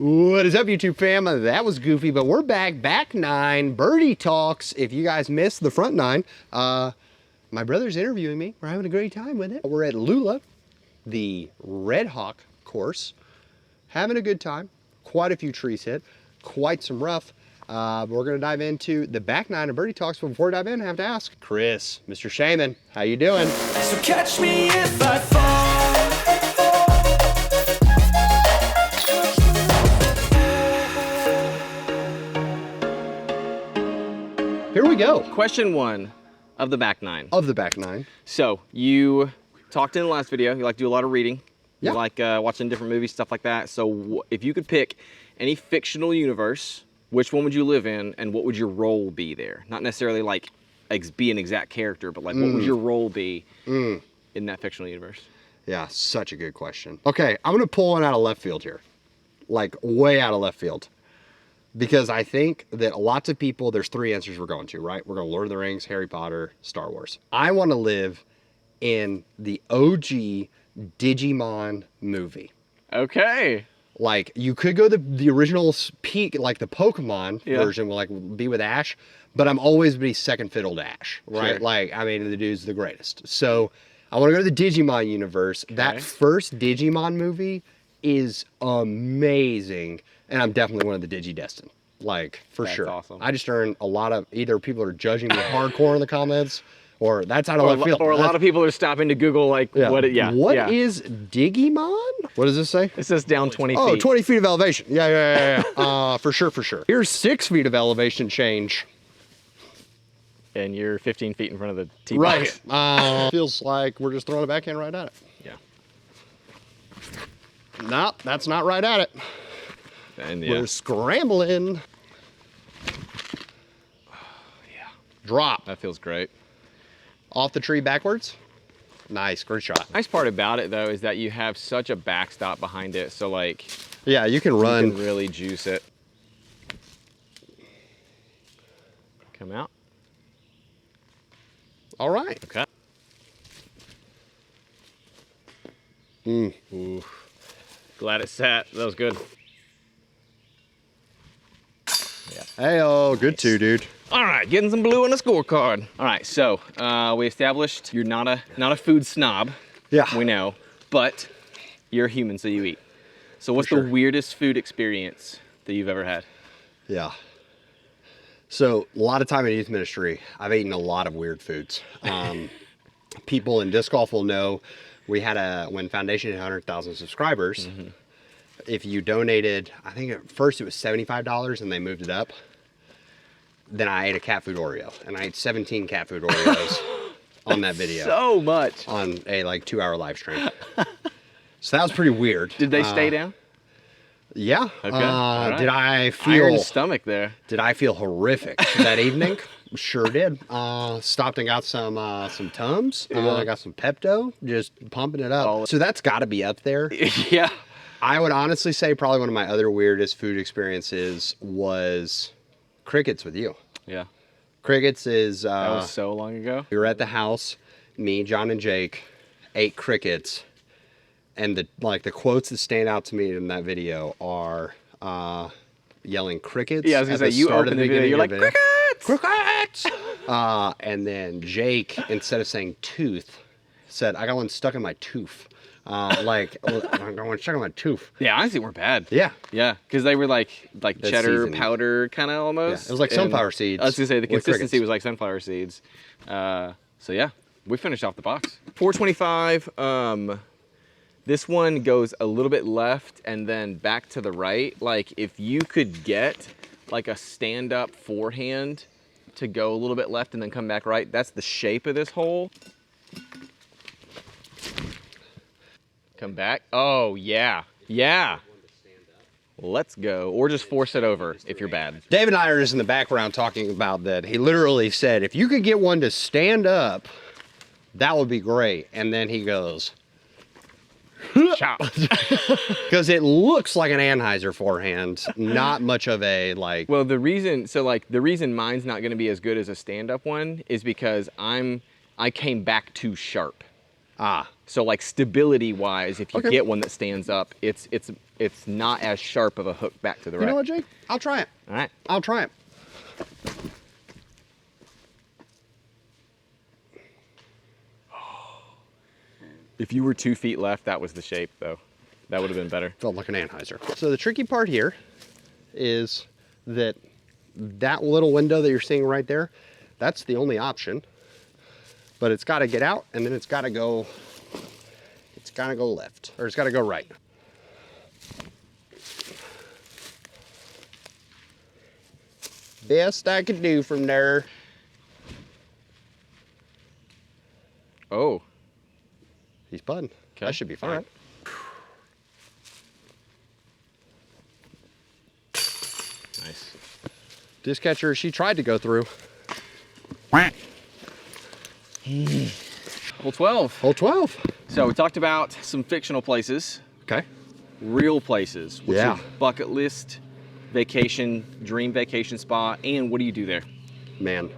What is up, YouTube fam? That was goofy, but we're back 9, Birdie Talks. If you guys missed the front 9, my brother's interviewing me. We're having a great time with it. We're at Lula, the Red Hawk course, having a good time. Quite a few trees hit, quite some rough. But we're gonna dive into the back 9 of Birdie Talks. But before we dive in, I have to ask, Chris, Mr. Shaman, how you doing? So catch me if I fall. Here we go. Question 1 of the back 9. Of the back 9. So you talked in the last video, you like to do a lot of reading. Yeah. You like watching different movies, stuff like that. So if you could pick any fictional universe, which one would you live in and what would your role be there? Not necessarily like be an exact character, but like what would your role be in that fictional universe? Yeah, such a good question. Okay, I'm gonna pull one out of left field here. Like way out of left field. Because I think that lots of people, there's 3 answers we're going to, right? We're going to Lord of the Rings, Harry Potter, Star Wars. I want to live in the OG Digimon movie. Okay. Like, you could go the original peak, like the Pokemon version will like be with Ash, but I'm always be second fiddle to Ash, right? Sure. Like, I mean, the dude's the greatest. So I want to go to the Digimon universe. Okay. That first Digimon movie is amazing. And I'm definitely one of the Digi-destined, like, for sure. That's awesome. I just earned a lot of, either people are judging me hardcore in the comments, or that's out of left field. Or a lot of people are stopping to Google, like, what is Digimon? What does this say? It says down 20 feet. Oh, 20 feet of elevation. Yeah. For sure. Here's 6 feet of elevation change. And you're 15 feet in front of the tee box. Right. Feels like we're just throwing a backhand right at it. Yeah. Nope, that's not right at it. And We're scrambling. Yeah. Drop. That feels great. Off the tree backwards. Nice, great shot. Nice part about it though is that you have such a backstop behind it, so like yeah, you can run. You can really juice it. Come out. All right. Okay. Ooh. Glad it sat. That was good. Yeah. Hey-oh, good too, dude. All right, getting some blue on the scorecard. All right, so we established you're not a food snob. Yeah. We know, but you're a human, so you eat. So what's the weirdest food experience that you've ever had? Yeah. So a lot of time in youth ministry, I've eaten a lot of weird foods. People in disc golf will know we had when Foundation had 100,000 subscribers. Mm-hmm. If you donated, I think at first it was $75 and they moved it up. Then I ate a cat food Oreo and I ate 17 cat food Oreos on that video. So much. On a like 2-hour live stream. So that was pretty weird. Did they stay down? Yeah. Okay. Right. Did I feel iron stomach there? Did I feel horrific that evening? Sure did. Stopped and got some Tums. I got some Pepto, just pumping it up. So that's got to be up there. Yeah. I would honestly say probably one of my other weirdest food experiences was crickets with you. Yeah. Crickets is... that was so long ago. We were at the house, me, John, and Jake ate crickets. And the quotes that stand out to me in that video are yelling crickets. Yeah, I was going to say, you opened the video, you're like, crickets! Crickets! And then Jake, instead of saying tooth, said, I got one stuck in my tooth. I got one stuck in my tooth. Yeah, honestly, we're bad. Yeah. Yeah, because they were like cheddar seasoned. Powder kind of almost. Yeah, it was like sunflower seeds. I was going to say, the consistency crickets. was like sunflower seeds. So yeah, we finished off the box. 425, this one goes a little bit left and then back to the right. Like if you could get like a stand-up forehand to go a little bit left and then come back right, that's the shape of this hole. Come back. Oh, yeah. Yeah. Let's go. Or just force it over if you're bad. David and I are just in the background talking about that. He literally said, if you could get one to stand up, that would be great. And then he goes... Chop. Because it looks like an Anheuser forehand, not much of a like... Well, the reason mine's not going to be as good as a stand-up one is because I came back too sharp. Ah. So like stability wise, if you get one that stands up, it's it's not as sharp of a hook back to the right. You know what, Jake? I'll try it. All right. I'll try it. If you were 2 feet left, that was the shape, though. That would have been better. Felt like an Anheuser. So the tricky part here is that little window that you're seeing right there, that's the only option. But it's got to get out, and then it's got to go left, or it's got to go right. Best I could do from there. Oh. He's putting. Okay. That should be fine. All right. Nice. Disc catcher, she tried to go through. Hole 12. Hole 12. So we talked about some fictional places, Okay. real places. What's Yeah. your bucket list, vacation, dream vacation spot, and what do you do there? Man,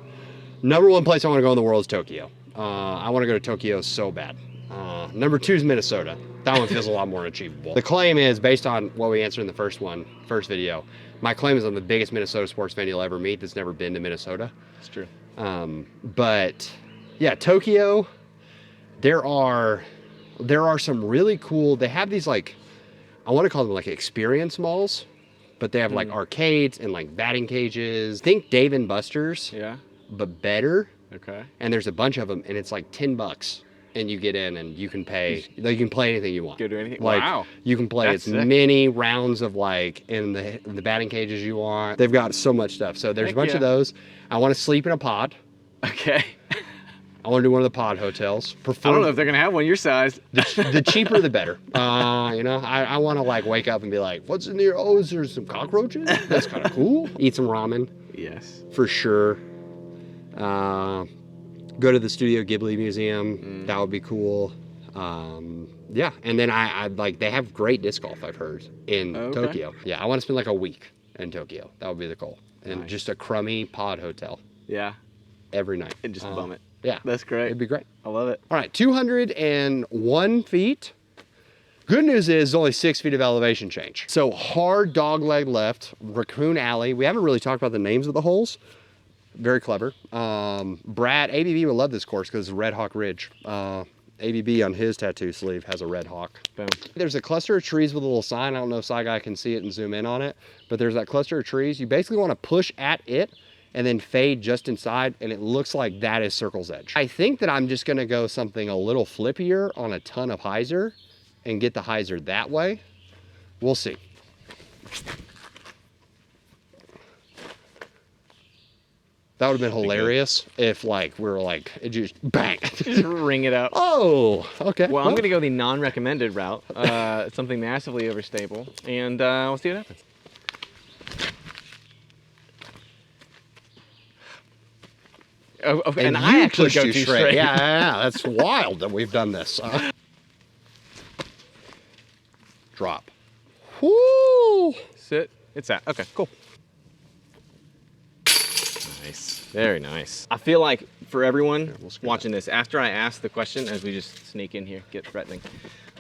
number one place I want to go in the world is Tokyo. I want to go to Tokyo so bad. Number 2 is Minnesota. That one feels a lot more achievable. The claim is, based on what we answered in the first video, my claim is I'm the biggest Minnesota sports fan you'll ever meet that's never been to Minnesota. It's true. But yeah, Tokyo, there are some really cool, they have these like, I want to call them like experience malls, but they have like arcades and like batting cages. Think Dave and Buster's, Yeah. but better. Okay. And there's a bunch of them, and it's like $10, and you get in, and you can pay. You can play anything you want. Go do anything? Like, Wow. You can play That's as sick. many rounds of like in the batting cages you want. They've got so much stuff. So there's Heck a bunch yeah. of those. I want to sleep in a pod. Okay. I want to do one of the pod hotels. I don't know if they're gonna have one your size. The cheaper the better. You know, I want to like wake up and be like, what's in here? Oh, is there some cockroaches? That's kind of cool. Eat some ramen Yes. for sure. Go to the Studio Ghibli Museum. That would be cool. Yeah, and then I like, they have great disc golf, I've heard, in Okay. Tokyo. Yeah, I want to spend like a week in Tokyo. That would be the goal. And Nice. just a crummy pod hotel Yeah. every night. And just bum it. Yeah. That's great. It'd be great. I love it. All right, 201 feet. Good news is only 6 feet of elevation change. So hard dog leg left, Raccoon Alley. We haven't really talked about the names of the holes. Very clever. Brad, ABB would love this course because it's Red Hawk Ridge. ABB on his tattoo sleeve has a red hawk. Boom. There's a cluster of trees with a little sign. I don't know if Sci Guy can see it and zoom in on it, but there's that cluster of trees. You basically want to push at it and then fade just inside, and it looks like that is Circle's Edge. I think that I'm just gonna go something a little flippier on a ton of hyzer and get the hyzer that way. We'll see. That would have been hilarious if like we were like, it just bang. Just ring it out. Oh, okay. Well, I'm gonna go the non-recommended route. Something massively overstable, and we'll see what happens. Oh, okay. And I you actually pushed go you too straight. Yeah, that's wild that we've done this. Drop. Whoo! Sit. It's out. Okay, cool. Nice. Very nice. I feel like for everyone we'll screw watching this, after I ask the question, as we just sneak in here, get threatening.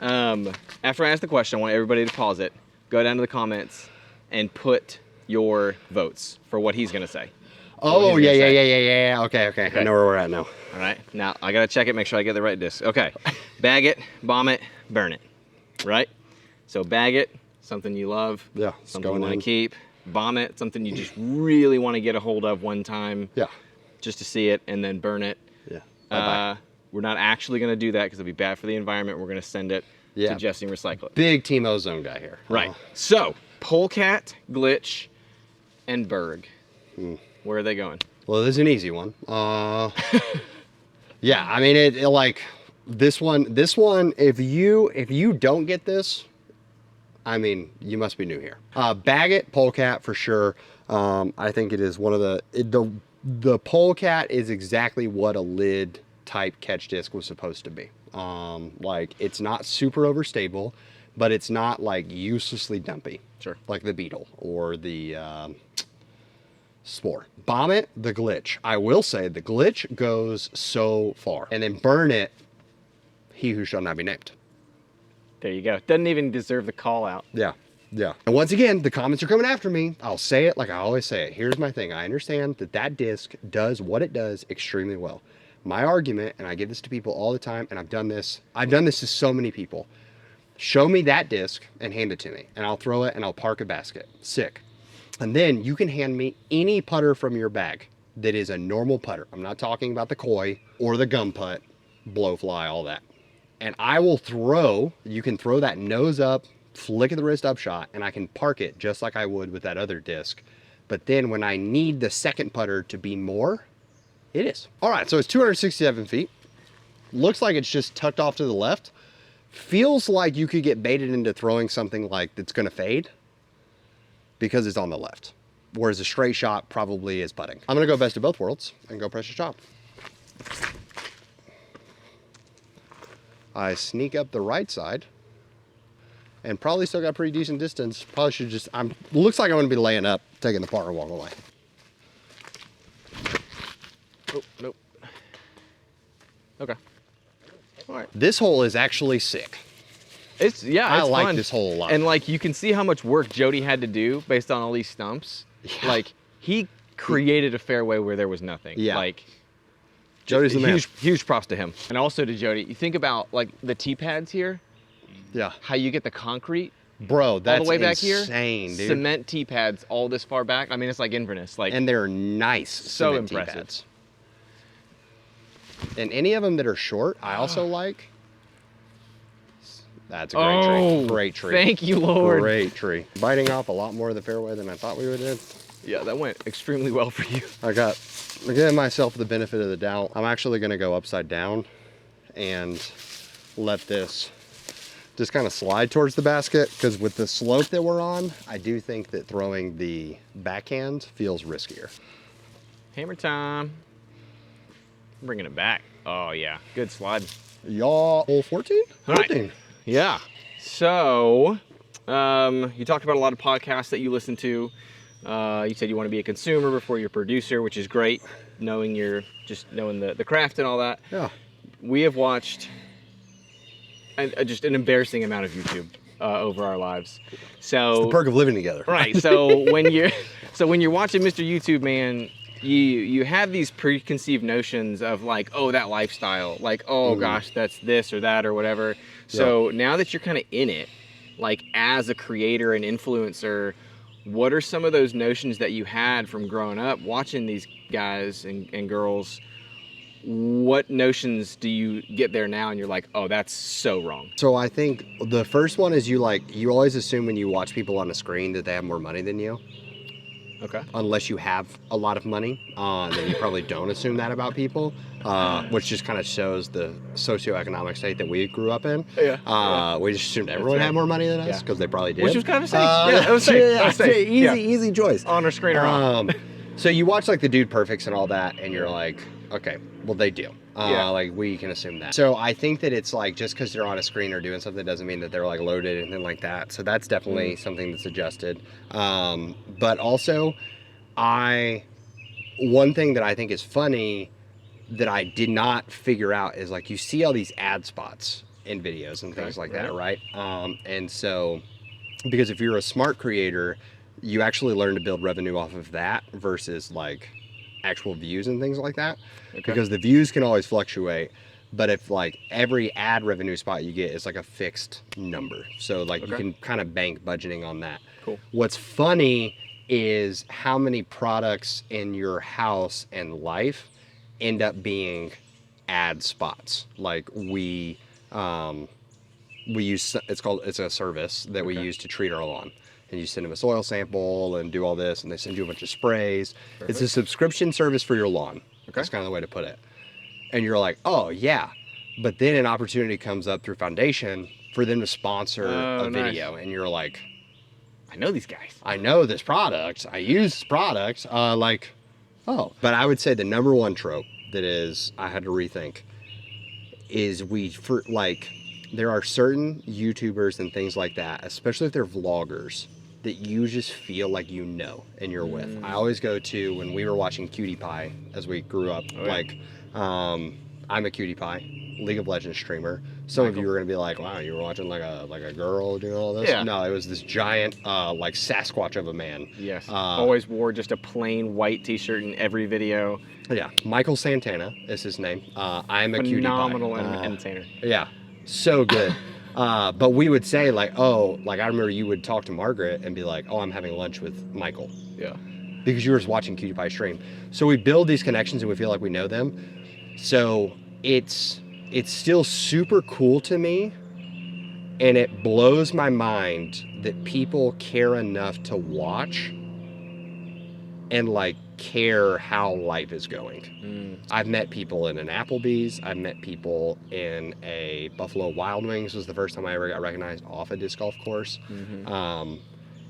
After I ask the question, I want everybody to pause it, go down to the comments, and put your votes for what he's gonna say. Oh, he's yeah, gonna yeah, say. yeah. Okay. I know where we're at now. All right, now I gotta check it, make sure I get the right disc. Okay, bag it, bomb it, burn it, right? So bag it, something you love, Yeah, it's something you going wanna in. keep. Bomb it, something you just really wanna get a hold of one time, Yeah. just to see it, and then burn it. Yeah. Bye-bye. We're not actually gonna do that because it'll be bad for the environment. We're gonna send it Yeah. to Jesse and recycle it. Big Team Ozone guy here. Right. So, Polecat, Glitch, and Berg. Hmm. Where are they going? Well, this is an easy one. Yeah, I mean, it like this one, if you don't get this, I mean, you must be new here. Bag it, Polecat for sure. I think it is one of the Polecat is exactly what a lid type catch disc was supposed to be. Like it's not super overstable, but it's not like uselessly dumpy. Sure. Like the Beetle or the Spore. Bomb it, the Glitch. I will say the Glitch goes so far. And then burn it, he who shall not be named. There you go. Doesn't even deserve the call out. Yeah. Yeah. And once again, the comments are coming after me. I'll say it like I always say it. Here's my thing. I understand that that disc does what it does extremely well. My argument, and I give this to people all the time, and I've done this to so many people. Show me that disc and hand it to me, and I'll throw it and I'll park a basket. Sick. And then you can hand me any putter from your bag that is a normal putter. I'm not talking about the koi or the gum putt, blowfly, all that. And I will you can throw that nose up, flick of the wrist up shot, and I can park it just like I would with that other disc. But then when I need the second putter to be more, it is. All right, so it's 267 feet. Looks like it's just tucked off to the left. Feels like you could get baited into throwing something like that's gonna fade because it's on the left. Whereas a straight shot probably is putting. I'm gonna go best of both worlds and go pressure shot. I sneak up the right side and probably still got pretty decent distance. Probably should just, looks like I'm gonna be laying up, taking the par and walking away. Oh, nope. Okay. All right. This hole is actually sick. It's I like fun. this hole a lot. And like you can see how much work Jody had to do based on all these stumps. Yeah. Like he created a fairway where there was nothing. Yeah. Like Jody's the man. Huge props to him. And also to Jody. You think about like the tee pads here. Yeah. How you get the concrete Bro, that's all the way back here. insane, dude. Cement tee pads all this far back. I mean, it's like Inverness. Like, And they're nice. so cement tee impressive. pads. And any of them that are short, I also like. That's a great tree. Great tree. Thank you, Lord. Great tree. Biting off a lot more of the fairway than I thought we would do. Yeah, that went extremely well for you. I'm giving myself the benefit of the doubt. I'm actually gonna go upside down and let this just kind of slide towards the basket, because with the slope that we're on, I do think that throwing the backhand feels riskier. Hammer time. I'm bringing it back. Oh yeah, good slide. Y'all, hole 14? All right. 14. Yeah. So, you talked about a lot of podcasts that you listen to. You said you want to be a consumer before you're a producer, which is great. Knowing the craft and all that. Yeah. We have watched just an embarrassing amount of YouTube over our lives. So The perk of living together. right. So when you're watching Mr. YouTube, man, you have these preconceived notions of like, oh, that lifestyle, like, oh gosh, that's this or that or whatever. So now that you're kind of in it, like as a creator and influencer, what are some of those notions that you had from growing up watching these guys and girls? What notions do you get there now and you're like, oh, that's so wrong? So I think the first one is you always assume when you watch people on a screen that they have more money than you. Okay. Unless you have a lot of money, then you probably don't assume that about people, which just kind of shows the socioeconomic state that we grew up in. Yeah. We just assumed everyone had more money than us because they probably did. Which was kind of safe. Yeah, it was safe. Yeah, It was safe. easy choice. On our screen or off. So you watch like the Dude Perfects and all that, and you're like, okay, well they do. Like we can assume that. So I think that it's like just because they're on a screen or doing something doesn't mean that they're like loaded and anything like that. So that's definitely something that's adjusted. But also, one thing that I think is funny that I did not figure out is like you see all these ad spots in videos and things like that, right? And so because if you're a smart creator, you actually learn to build revenue off of that versus like actual views and things like that. Because the views can always fluctuate, but if like every ad revenue spot you get is like a fixed number, so like you can kind of bank budgeting on that. Cool. What's funny is how many products in your house and life end up being ad spots. Like we use, it's a service that we use to treat our lawn. And you send them a soil sample and do all this, and they send you a bunch of sprays. Perfect. It's a subscription service for your lawn. That's kind of the way to put it. And you're like, oh yeah. But then an opportunity comes up through Foundation for them to sponsor a video. And you're like, I know these guys. I know this product. I use this product. But I would say the number one trope that I had to rethink is there are certain YouTubers and things like that, especially if they're vloggers, that you just feel like you know and you're with. I always go to when we were watching Cutie Pie as we grew up. I'm a Cutie Pie. League of Legends streamer. Some of Michael. you are gonna be like, wow, you were watching like a girl doing all this. Yeah. No, it was this giant like Sasquatch of a man. Yes. Always wore just a plain white T-shirt in every video. Yeah, Michael Santana is his name. I'm a cutie pie. Phenomenal entertainer. Yeah, so good. But we would say like, oh, like I remember you would talk to Margaret and be like, oh, I'm having lunch with Michael. Yeah. Because you were just watching Cutie Pie stream. So we build these connections and we feel like we know them. So it's still super cool to me, and it blows my mind that people care enough to watch and like care how life is going. I've met people in an Applebee's. I've met people in a Buffalo Wild Wings. Was the first time I ever got recognized off a disc golf course.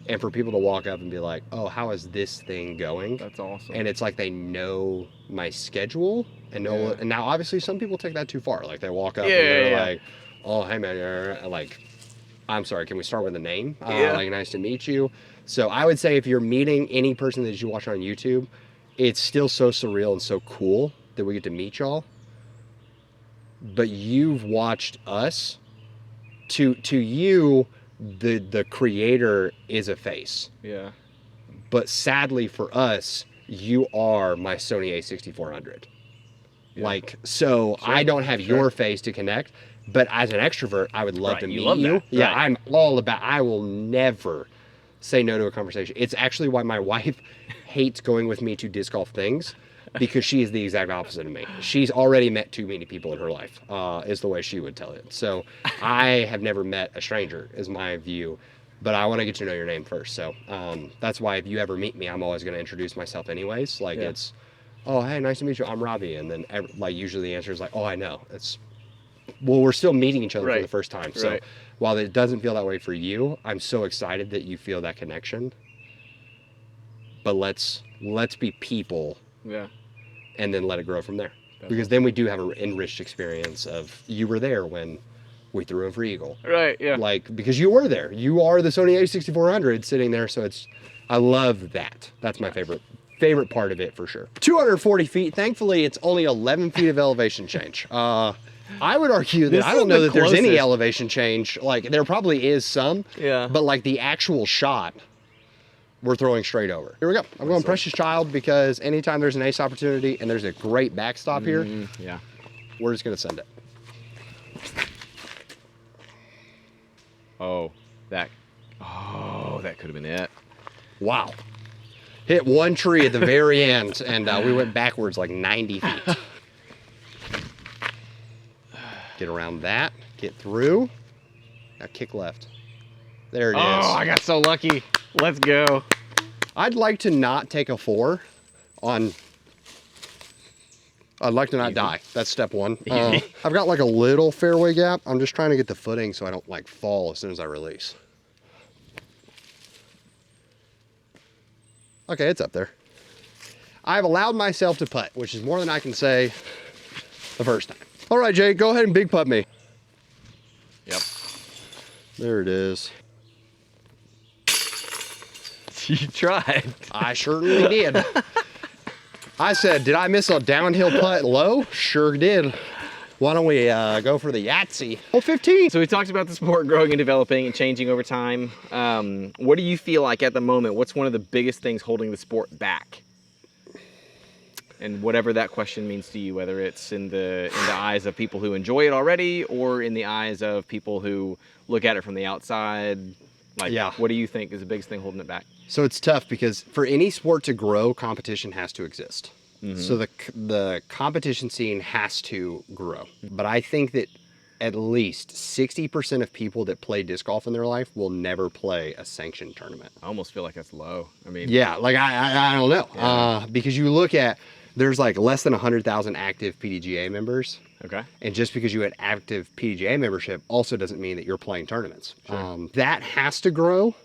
And for people to walk up and be like, oh, how is this thing going? That's awesome. And it's like they know my schedule and know. And now obviously some people take that too far. Like they walk up and they're like, oh, hey man, you're like, I'm sorry, can we start with a name? Like, nice to meet you. So I would say if you're meeting any person that you watch on YouTube, it's still so surreal and so cool that we get to meet y'all. But you've watched us. To you, the creator is a face. Yeah. But sadly for us, you are my Sony A6400. Yeah. Like, so I don't have your face to connect, but as an extrovert, I would love to meet you. That. Yeah, Right. I'm all about, I will never say no to a conversation. It's actually why my wife hates going with me to disc golf things, because she is the exact opposite of me. She's already met too many people in her life, is the way she would tell it. So I have never met a stranger, is my view, but I want to get to know your name first. So that's why if you ever meet me, I'm always going to introduce myself anyways. Like it's, oh, hey, nice to meet you. I'm Robbie. And then like usually the answer is like, oh, I know. It's, well, we're still meeting each other for the first time. So while it doesn't feel that way for you, I'm so excited that you feel that connection. But let's be people. Yeah. And then let it grow from there. Because then we do have an enriched experience of you were there when we threw in for eagle. Right, yeah. Like, because you were there. You are the Sony A6400 sitting there, so it's, I love that. That's my favorite part of it for sure. 240 feet, thankfully it's only 11 feet of elevation change. I would argue that I don't know that there's any elevation change. Like, there probably is some, but like the actual shot, we're throwing straight over. Here we go. I'm going Precious Child because anytime there's an ace opportunity and there's a great backstop here, we're just gonna send it. Oh, that could have been it. Wow. Hit one tree at the very end and we went backwards like 90 feet. Get around that, get through. Now kick left. There it is. Oh, I got so lucky. Let's go. I'd like to not take a 4 on. I'd like to not die. That's step one. I've got like a little fairway gap. I'm just trying to get the footing so I don't like fall as soon as I release. Okay, it's up there. I've allowed myself to putt, which is more than I can say the first time. All right, Jake, go ahead and big putt me. Yep. There it is. You tried. I certainly did. I said, did I miss a downhill putt low? Sure did. Why don't we go for the Yahtzee? Oh, 15. So we talked about the sport growing and developing and changing over time. What do you feel like at the moment? What's one of the biggest things holding the sport back? And whatever that question means to you, whether it's in the eyes of people who enjoy it already or in the eyes of people who look at it from the outside. Like, what do you think is the biggest thing holding it back? So it's tough because for any sport to grow, competition has to exist. So the competition scene has to grow. But I think that at least 60% of people that play disc golf in their life will never play a sanctioned tournament. I almost feel like that's low. I mean, yeah, like I don't know. Because you look at, there's like less than 100,000 active PDGA members. Okay. And just because you had active PDGA membership also doesn't mean that you're playing tournaments. Sure. That has to grow.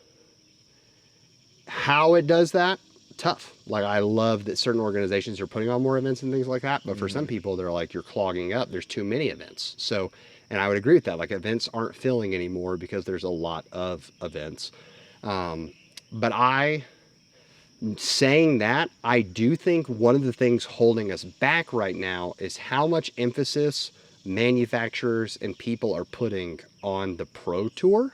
How it does that, tough. Like, I love that certain organizations are putting on more events and things like that, but for some people, they're like, you're clogging up. There's too many events. So, and I would agree with that. Like, events aren't filling anymore because there's a lot of events. But saying that, I do think one of the things holding us back right now is how much emphasis manufacturers and people are putting on the Pro Tour.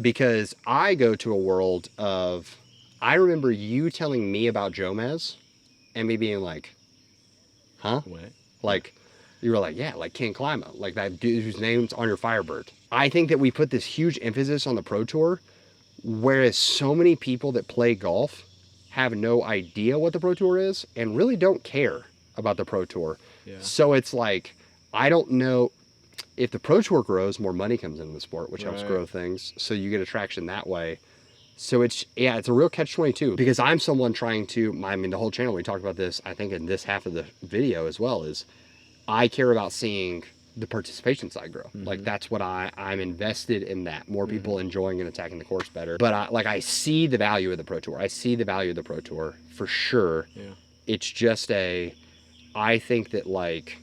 Because I go to a world of, I remember you telling me about Jomez and me being like, huh? What? Like, you were like, yeah, like Ken Klima, like that dude whose name's on your Firebird. I think that we put this huge emphasis on the Pro Tour, whereas so many people that play golf have no idea what the Pro Tour is and really don't care about the Pro Tour. Yeah. So it's like, I don't know. If the Pro Tour grows, more money comes into the sport, which helps Right. grow things. So you get attraction that way. So it's a real catch-22 because I'm someone trying to, I mean, the whole channel, we talked about this, I think in this half of the video as well, is I care about seeing the participation side grow. Like that's what I'm invested in that. More people enjoying and attacking the course better. But I see the value of the Pro Tour. I see the value of the Pro Tour for sure. Yeah. It's just I think that like,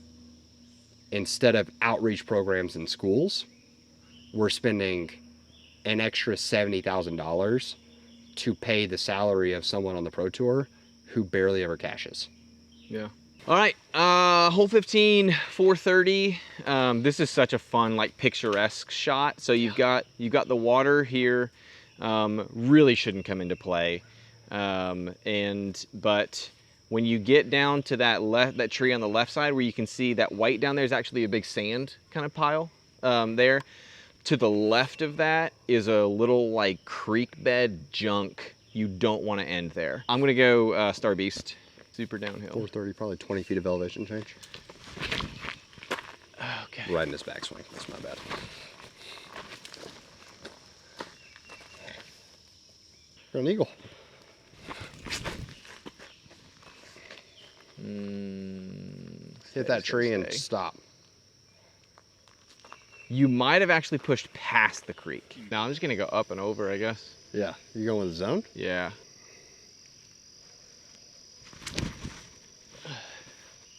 instead of outreach programs in schools, we're spending an extra $70,000 to pay the salary of someone on the Pro Tour who barely ever cashes. Yeah. All right, hole 15, 430. This is such a fun, like picturesque shot. So you've got the water here. Really shouldn't come into play. But when you get down to that tree on the left side where you can see that white down there is actually a big sand kind of pile there. To the left of that is a little like creek bed junk. You don't want to end there. I'm gonna go Star Beast, super downhill. 430, probably 20 feet of elevation change. Okay. Right in his backswing, that's my bad. You're an eagle. Hit that tree and stop. You might have actually pushed past the creek. Now I'm just gonna go up and over, I guess. Yeah, you going with the zone? Yeah.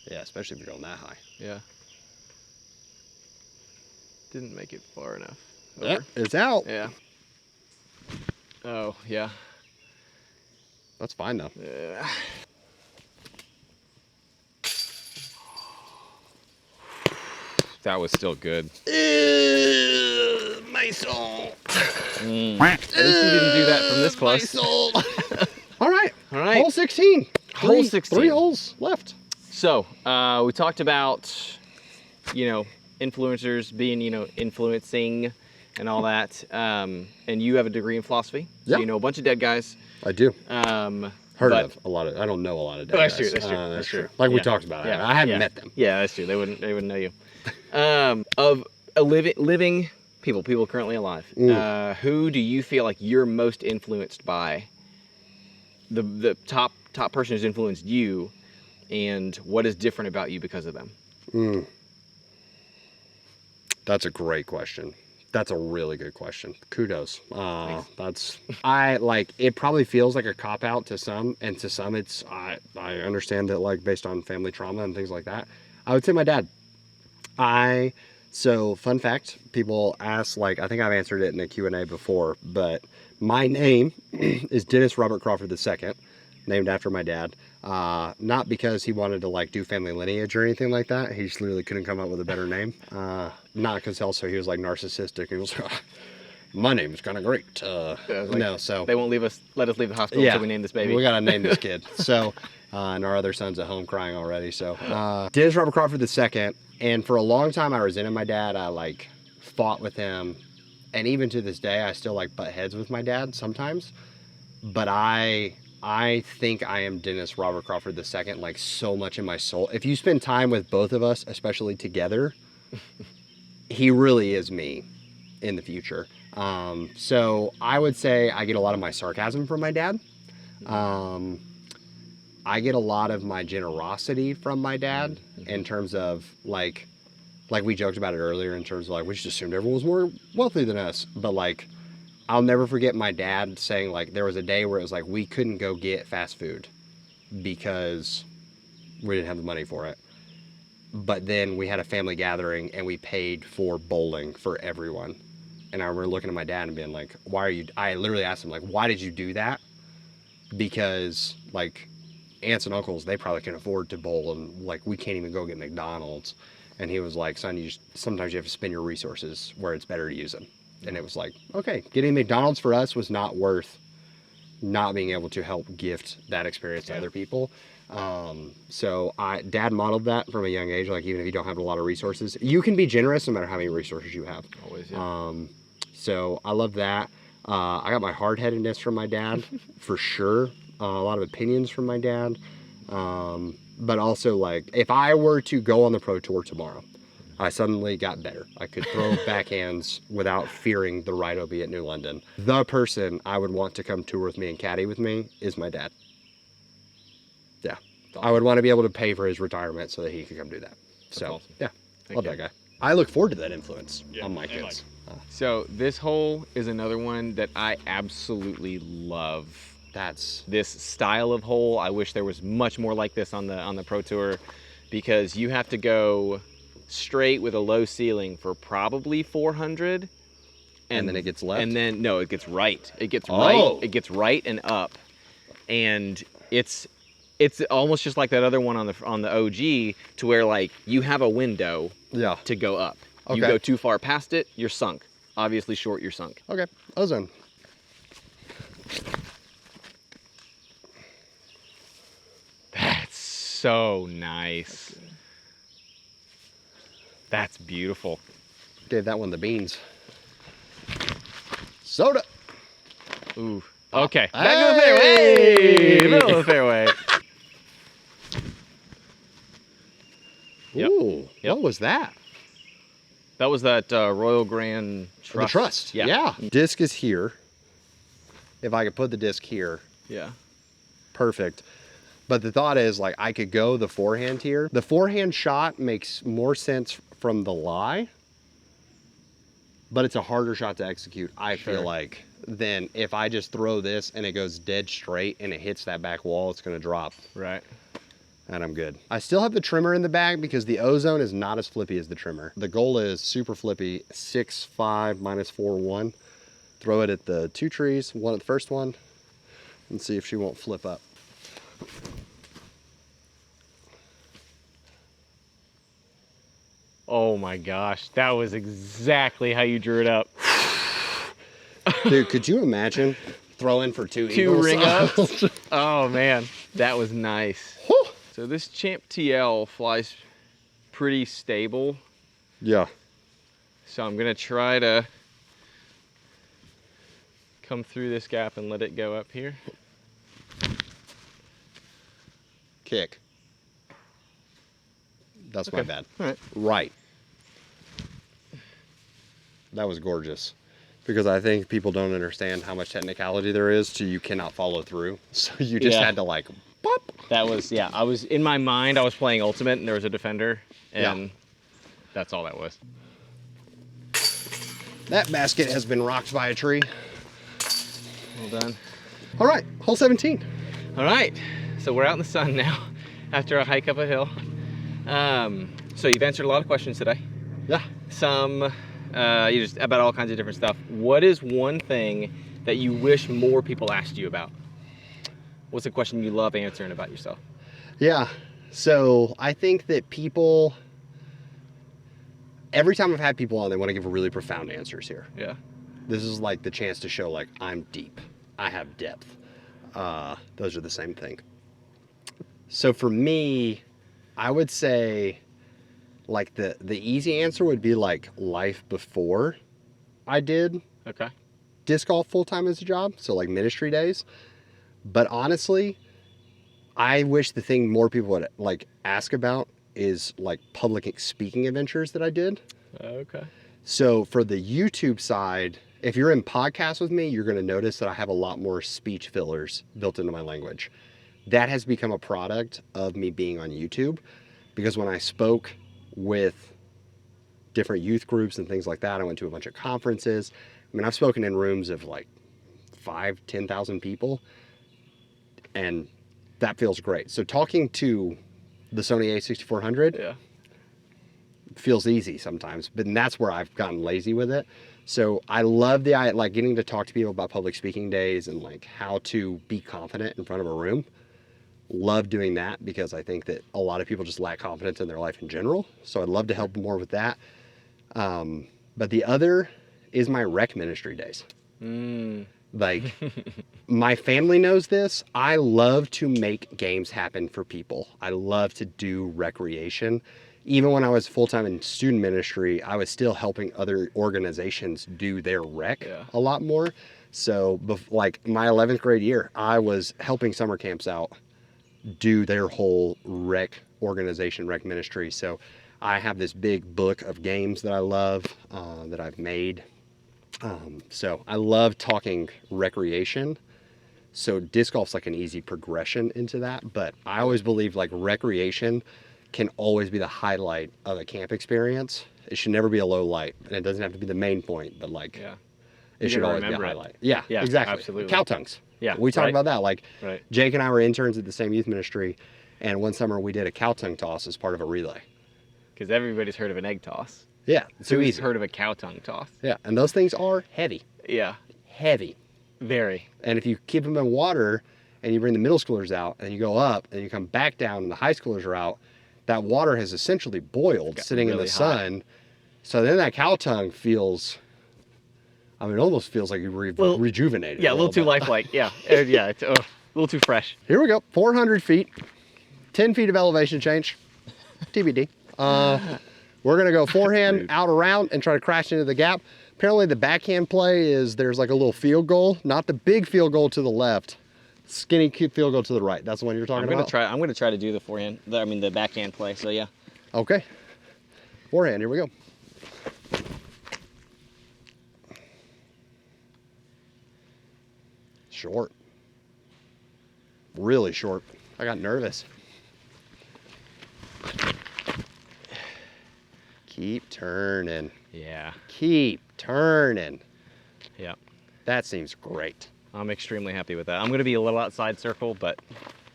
Yeah, especially if you're going that high. Yeah. Didn't make it far enough. Yeah, it's out. Yeah. Oh, yeah. That's fine though. Yeah. That was still good. My soul. At least you didn't do that from this close. My soul. All right. All right. Hole 16. Hole 16. 3 holes left. So, we talked about, influencers being, influencing and all that. And you have a degree in philosophy. So Yep. you know a bunch of dead guys. I do. Heard but- of a lot of. I don't know a lot of dead Oh, that's guys. true. That's true. Like we Yeah. talked about. Yeah. I haven't Yeah. met them. Yeah, that's true. They wouldn't know you. Of a living people currently alive, who do you feel like you're most influenced by? The top person who's influenced you, and what is different about you because of them? That's a great question. That's a really good question. Kudos. It probably feels like a cop out to some, and to some it's, I understand that like based on family trauma and things like that. I would say my dad. So fun fact, people ask, like, I think I've answered it in a Q&A before, but my name is Dennis Robert Crawford II, named after my dad. Not because he wanted to like do family lineage or anything like that. He just literally couldn't come up with a better name. Not because also he was like narcissistic. He was like, my name is kind of great. No, so They won't let us leave the hospital until we name this baby. we gotta name this kid. So, and our other son's at home crying already. So, Dennis Robert Crawford II. And for a long time, I resented my dad. I like fought with him, and even to this day, I still like butt heads with my dad sometimes. But I think I am Dennis Robert Crawford II, like so much in my soul. If you spend time with both of us, especially together, he really is me in the future. So I would say I get a lot of my sarcasm from my dad. I get a lot of my generosity from my dad in terms of like we joked about it earlier in terms of like, we just assumed everyone was more wealthy than us. But like, I'll never forget my dad saying like, there was a day where it was like, we couldn't go get fast food because we didn't have the money for it. But then we had a family gathering and we paid for bowling for everyone. And I remember looking at my dad and being like, I literally asked him like, why did you do that? Because like, aunts and uncles, they probably can afford to bowl, and like we can't even go get McDonald's. And he was like, son, sometimes you have to spend your resources where it's better to use them. And it was like, okay, getting McDonald's for us was not worth not being able to help gift that experience to other people. So Dad modeled that from a young age. Like, even if you don't have a lot of resources, you can be generous no matter how many resources you have. Always, yeah. So I love that. I got my hard-headedness from my dad, for sure. A lot of opinions from my dad. But also, like, if I were to go on the pro tour tomorrow, I suddenly got better. I could throw backhands without fearing the right OB at New London. The person I would want to come tour with me and caddy with me is my dad. Yeah. I would want to be able to pay for his retirement so that he could come do that. So, awesome. yeah, Thank love you. that guy. I look forward to that influence on my kids. So this hole is another one that I absolutely love. That's This style of hole. I wish there was much more like this on the pro tour, because you have to go straight with a low ceiling for probably 400, and then it gets left. and then no, it gets right. It gets Oh. right. It gets right and up, and it's almost just like that other one on the OG, to where like you have a window yeah. to go up. Okay. You go too far past it, you're sunk. Obviously short, you're sunk. Okay. Ozone. That's so nice. That's beautiful. Gave that one the beans. Soda. Ooh. Okay. Back of the fairway. Hey! Middle of the fairway. Yep. Ooh. Yep. What was that? That was that Royal Grand Trust. The trust. Yeah. Disc is here. If I could put the disc here, Yeah. perfect. But the thought is, like, I could go the forehand here. The forehand shot makes more sense from the lie, but it's a harder shot to execute, I feel like, than if I just throw this and it goes dead straight and it hits that back wall, it's going to drop. Right. And I'm good. I still have the trimmer in the bag because the ozone is not as flippy as the trimmer. The goal is super flippy, 6-5 minus 4-1. Throw it at the two trees, one at the first one, and see if she won't flip up. Oh my gosh. That was exactly how you drew it up. Dude, could you imagine throwing for two Two eagles? ring ups. Oh man. That was nice. So this Champ TL flies pretty stable. Yeah. So I'm gonna try to come through this gap and let it go up here. Kick. That's my Okay. bad. All right. Right. That was gorgeous. Because I think people don't understand how much technicality there is to you cannot follow through. So you just Yeah. had to like, pop. That was, yeah, I was, in my mind, I was playing Ultimate and there was a defender, and that's all that was. That basket has been rocked by a tree. Well done. All right, hole 17. All right, so we're out in the sun now after a hike up a hill. So you've answered a lot of questions today. Yeah. Some, you just about all kinds of different stuff. What is one thing that you wish more people asked you about? What's a question you love answering about yourself? Yeah. So I think that people, every time I've had people on, they want to give really profound answers here. Yeah. This is like the chance to show like I'm deep. I have depth. Those are the same thing. So for me, I would say like the easy answer would be like life before I did Okay. disc golf full-time as a job. So like ministry days. But honestly, I wish the thing more people would like ask about is like public speaking adventures that I did. Okay. So for the YouTube side, if you're in podcasts with me, you're going to notice that I have a lot more speech fillers built into my language. That has become a product of me being on YouTube, because when I spoke with different youth groups and things like that, I went to a bunch of conferences. I mean, I've spoken in rooms of like 5,000-10,000 people, and that feels great. So talking to the Sony a6400 Yeah. feels easy sometimes, but that's where I've gotten lazy with it. So I love like getting to talk to people about public speaking days and like how to be confident in front of a room. love doing that because I think that a lot of people just lack confidence in their life in general. So I'd love to help more with that. But the other is my rec ministry days. Like, my family knows this. I love to make games happen for people. I love to do recreation. Even when I was full-time in student ministry, I was still helping other organizations do their rec a lot more. So, like my 11th grade year, I was helping summer camps out do their whole rec organization, rec ministry. So I have this big book of games that I love, that I've made. So I love talking recreation. So disc golf's like an easy progression into that. But I always believe like recreation can always be the highlight of a camp experience. It should never be a low light. And it doesn't have to be the main point, but like it should always be a highlight. Yeah, exactly. Absolutely. Cow tongues. Yeah, we talked about that. Like Jake and I were interns at the same youth ministry, and one summer we did a cow tongue toss as part of a relay. Because everybody's heard of an egg toss. Yeah, it's so Who's easy. heard of a cow tongue toss? Yeah, and those things are heavy. Yeah. Heavy. Very. And if you keep them in water and you bring the middle schoolers out and you go up and you come back down and the high schoolers are out, that water has essentially boiled sitting really in the sun. So then that cow tongue feels, I mean, it almost feels like you rejuvenated. Yeah, a little too lifelike. Yeah, yeah, it's a little too fresh. Here we go. 400 feet, 10 feet of elevation change, TBD. We're going to go forehand out around and try to crash into the gap. Apparently the backhand play is there's like a little field goal, not the big field goal to the left, skinny cute field goal to the right. That's the one you're talking about? I'm going to try to do the forehand, the backhand play, so yeah. Okay. Forehand, here we go. Short. Really short. I got nervous. Keep turning. Yeah. Keep turning. Yeah. That seems great. I'm extremely happy with that. I'm going to be a little outside circle, but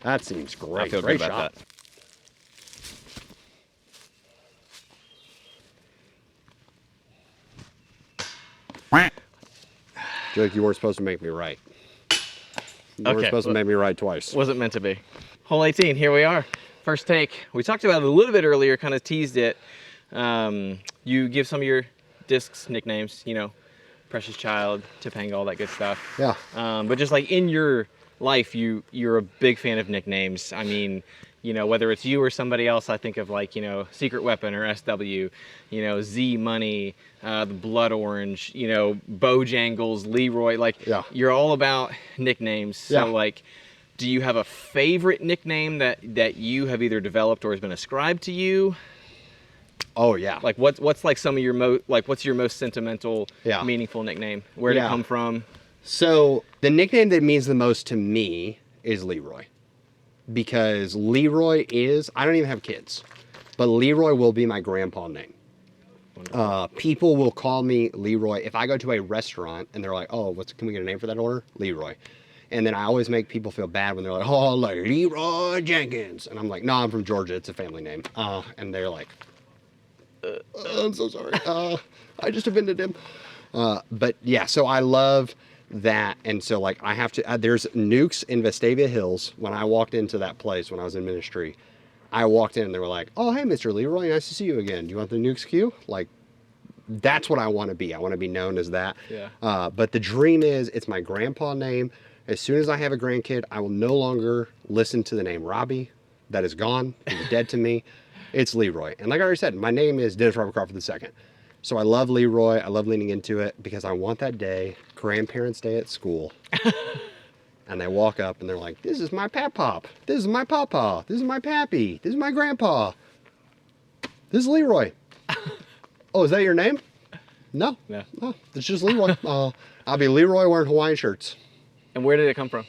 that seems great. I feel great good about shot. that. Jake, you weren't supposed to make me right. You weren't supposed to make me right twice. Wasn't meant to be. Hole 18, here we are. First take. We talked about it a little bit earlier, kind of teased it. You give some of your discs nicknames, you know, Precious Child, Topanga, all that good stuff. Yeah. But just like in your life, you're a big fan of nicknames. I mean, you know, whether it's you or somebody else, I think of like, you know, Secret Weapon or SW, you know, Z Money, the Blood Orange, you know, Bojangles, Leroy, like you're all about nicknames. So like, do you have a favorite nickname that you have either developed or has been ascribed to you? Oh yeah. Like what's like some of your what's your most sentimental, meaningful nickname? Where'd it come from? So the nickname that means the most to me is Leroy. Because Leroy is, I don't even have kids, but Leroy will be my grandpa name. People will call me Leroy. If I go to a restaurant and they're like, oh, can we get a name for that order? Leroy. And then I always make people feel bad when they're like, oh, like Leroy Jenkins. And I'm like, no, I'm from Georgia. It's a family name. And they're like, I'm so sorry. I just offended him. But yeah, so I love that. And so like I have to, there's Nukes in Vestavia Hills. When I walked into that place when I was in ministry, I walked in and they were like, oh, hey, Mr. Leroy, nice to see you again. Do you want the Nukes queue? Like, that's what I want to be. I want to be known as that. Yeah. But the dream is it's my grandpa name. As soon as I have a grandkid, I will no longer listen to the name Robbie. That is gone. It's dead to me. It's Leroy. And like I already said, my name is Dennis Robert Crawford II. So I love Leroy. I love leaning into it because I want that day, grandparents' day at school. And they walk up and they're like, this is my pap-pop. This is my papa. This is my pappy. This is my grandpa. This is Leroy. Oh, is that your name? No. No. No, it's just Leroy. I'll be Leroy wearing Hawaiian shirts. And where did it come from?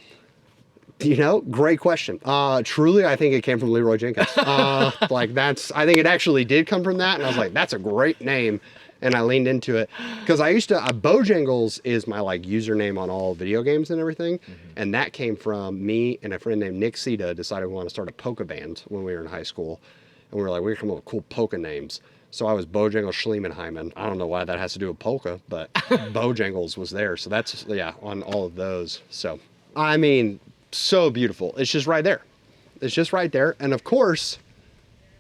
You know, great question. Truly, I think it came from Leroy Jenkins. I think it actually did come from that. And I was like, that's a great name. And I leaned into it because I used to, Bojangles is my like username on all video games and everything. Mm-hmm. And that came from me and a friend named Nick Sita decided we want to start a polka band when we were in high school. And we were like, we're going to come up with cool polka names. So I was Bojangles Schliemanheimen. I don't know why that has to do with polka, but Bojangles was there. So that's, on all of those. So, I mean, so beautiful. It's just right there. It's just right there. And of course,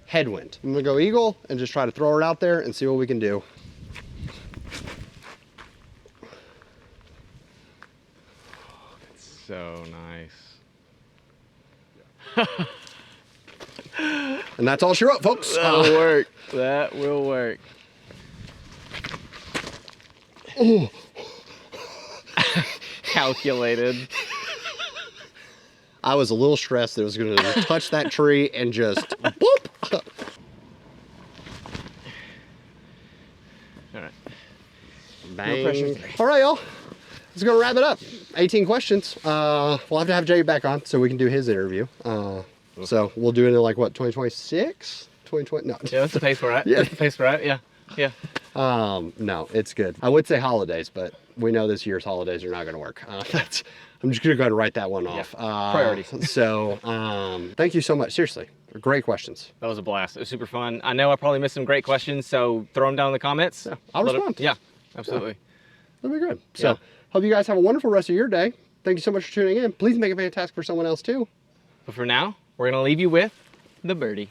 headwind. I'm gonna go eagle and just try to throw it out there and see what we can do. So nice. And that's all she wrote, folks. That'll work. That will work. Oh. Calculated. I was a little stressed that it was gonna touch that tree and just boop. All right. Bang. No pressure. All right, y'all. Let's go wrap it up. 18 questions. We'll have to have Jay back on so we can do his interview. So we'll do it in like what, 2026? 2020? No. Yeah, that's the pace we're at. Yeah. That's the pace we're at. Yeah. Yeah. No, it's good. I would say holidays, but we know this year's holidays are not going to work. I'm just going to go ahead and write that one off. Priorities. So thank you so much. Seriously, great questions. That was a blast. It was super fun. I know I probably missed some great questions, so throw them down in the comments. Yeah, I'll respond. Yeah, absolutely. That'll be good. So Yeah. hope you guys have a wonderful rest of your day. Thank you so much for tuning in. Please make it fantastic for someone else too. But for now, we're going to leave you with the birdie.